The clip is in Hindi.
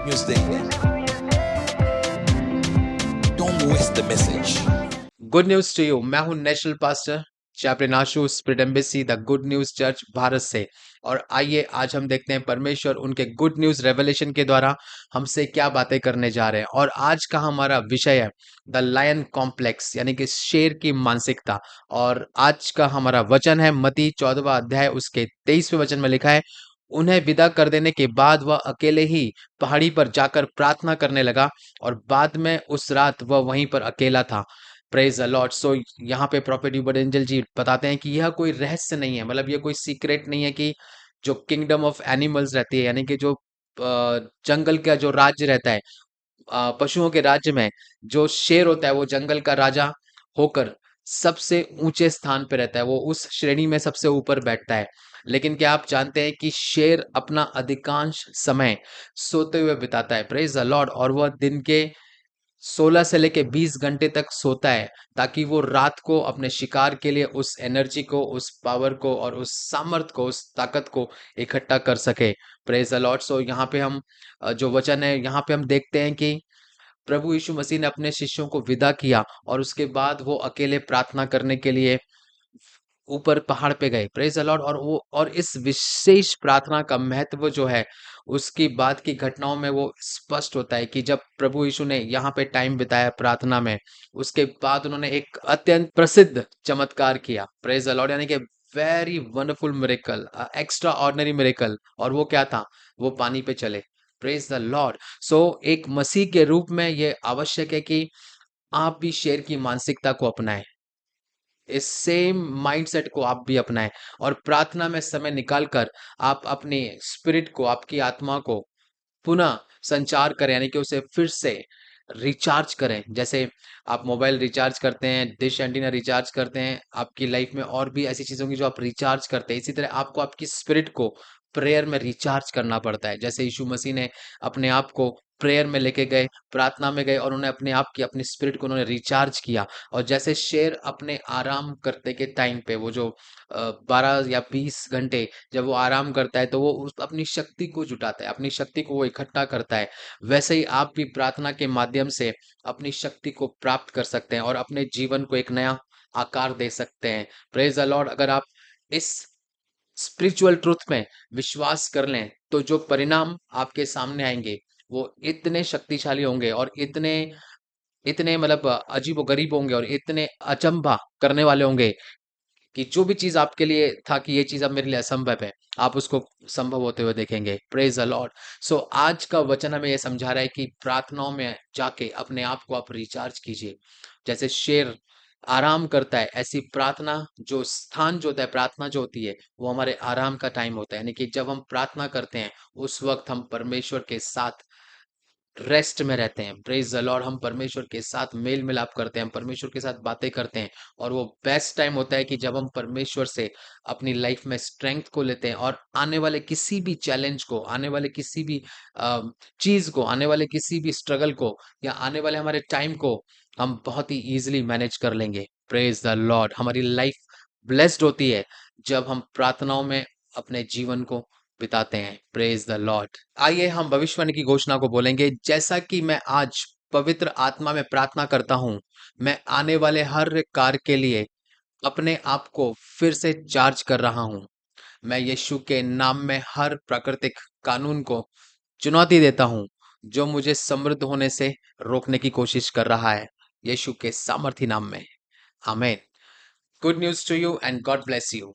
न्यूज देंगे। Don't waste the message. Good news to you. मैं हूं national pastor chaplain Ashu, spirit embassy the good news church Bharat से। और आइए आज हम देखते हैं परमेश्वर उनके गुड न्यूज रेवलेशन के द्वारा हमसे क्या बातें करने जा रहे हैं। और आज का हमारा विषय है द लायन कॉम्प्लेक्स, यानी कि शेर की मानसिकता। और आज का हमारा वचन है मत्ती 14वां अध्याय उसके 23वें वचन में लिखा है, उन्हें विदा कर देने के बाद वह अकेले ही पहाड़ी पर जाकर प्रार्थना करने लगा और बाद में उस रात वह वहीं पर अकेला था। Praise the Lord. सो यहाँ पे प्रॉफेट ह्यूबर्ट एंजल जी बताते हैं कि यह कोई रहस्य नहीं है, मतलब ये कोई सीक्रेट नहीं है कि जो किंगडम ऑफ एनिमल्स रहती है, यानी कि जो जंगल का जो राज्य रहता है, पशुओं के राज्य में जो शेर होता है वो जंगल का राजा होकर सबसे ऊंचे स्थान पे रहता है, वो उस श्रेणी में सबसे ऊपर बैठता है। लेकिन क्या आप जानते हैं कि शेर अपना अधिकांश समय सोते हुए बिताता है। Praise the Lord. और वह दिन के 16 से लेके 20 घंटे तक सोता है, ताकि वो रात को अपने शिकार के लिए उस एनर्जी को, उस पावर को और उस सामर्थ को, उस ताकत को इकट्ठा कर सके। Praise the Lord. सो यहाँ पे हम जो वचन है यहाँ पे हम देखते हैं कि प्रभु यीशु मसीह ने अपने शिष्यों को विदा किया और उसके बाद वो अकेले प्रार्थना करने के लिए ऊपर पहाड़ पे गए। Praise the Lord. और वो और इस विशेष प्रार्थना का महत्व जो है उसकी बाद की घटनाओं में वो स्पष्ट होता है कि जब प्रभु यीशु ने यहाँ पे टाइम बिताया प्रार्थना में, उसके बाद उन्होंने एक अत्यंत प्रसिद्ध चमत्कार किया। Praise the Lord. यानी कि very wonderful miracle, extra ordinary miracle. और वो क्या था? वो पानी पे चले। Praise the Lord. सो एक मसीह के रूप में ये आवश्यक है कि आप भी शेर की मानसिकता को अपनाएं, इस सेम माइंडसेट को आप भी अपनाएं और प्रार्थना में समय निकालकर आप अपनी स्पिरिट को, आपकी आत्मा को पुनः संचार करें, यानी कि उसे फिर से रिचार्ज करें। जैसे आप मोबाइल रिचार्ज करते हैं, डिश एंटीना रिचार्ज करते हैं, आपकी लाइफ में और भी ऐसी चीज़ों की जो आप रिचार्ज करते हैं, इसी तरह आपको आपकी स्पिरिट को प्रेयर में रिचार्ज करना पड़ता है। जैसे यीशु मसीह ने अपने आप को प्रेयर में लेके गए, प्रार्थना में गए और उन्होंने अपने आप की, अपनी स्पिरिट को उन्होंने रिचार्ज किया। और जैसे शेर अपने आराम करते के टाइम पे, वो जो 12 या 20 घंटे जब वो आराम करता है तो वो उस अपनी शक्ति को जुटाता है, अपनी शक्ति को वो इकट्ठा करता है। वैसे ही आप भी प्रार्थना के माध्यम से अपनी शक्ति को प्राप्त कर सकते हैं और अपने जीवन को एक नया आकार दे सकते हैं। Praise the Lord. अगर आप इस स्पिरिचुअल ट्रुथ में विश्वास कर लें तो जो परिणाम आपके सामने आएंगे वो इतने शक्तिशाली होंगे और इतने इतने मतलब अजीबोगरीब होंगे और इतने अचंभा करने वाले होंगे कि जो भी चीज आपके लिए था कि ये चीज अब मेरे लिए असंभव है, आप उसको संभव होते हुए देखेंगे। Praise the Lord. सो आज का वचन हमें ये समझा रहा है कि प्रार्थनाओं में जाके अपने आप को आप रिचार्ज कीजिए। जैसे शेर आराम करता है, ऐसी प्रार्थना जो स्थान जो होता है, प्रार्थना जो होती है वो हमारे आराम का टाइम होता है। यानी कि जब हम प्रार्थना करते हैं उस वक्त हम परमेश्वर के साथ रेस्ट में रहते हैं। Praise the Lord. हम परमेश्वर के साथ मेल मिलाप करते हैं, हम परमेश्वर के साथ बातें करते हैं। और वो बेस्ट टाइम होता है कि जब हम परमेश्वर से अपनी लाइफ में स्ट्रेंथ को लेते हैं और आने वाले किसी भी चैलेंज को, आने वाले किसी भी चीज को, आने वाले किसी भी स्ट्रगल को या आने वाले हमारे टाइम को हम बहुत ही इजीली मैनेज कर लेंगे। Praise the Lord. हमारी लाइफ ब्लेस्ड होती है जब हम प्रार्थनाओं में अपने जीवन को बिताते हैं। Praise the Lord. आइए हम भविष्यवाणी की घोषणा को बोलेंगे। जैसा कि मैं आज पवित्र आत्मा में प्रार्थना करता हूं, मैं आने वाले हर कार्य के लिए अपने आप को फिर से चार्ज कर रहा हूं। मैं यीशु के नाम में हर प्राकृतिक कानून को चुनौती देता हूं जो मुझे समृद्ध होने से रोकने की कोशिश कर रहा है, यीशु के सामर्थी नाम में। आमीन। Good news to you and God bless you.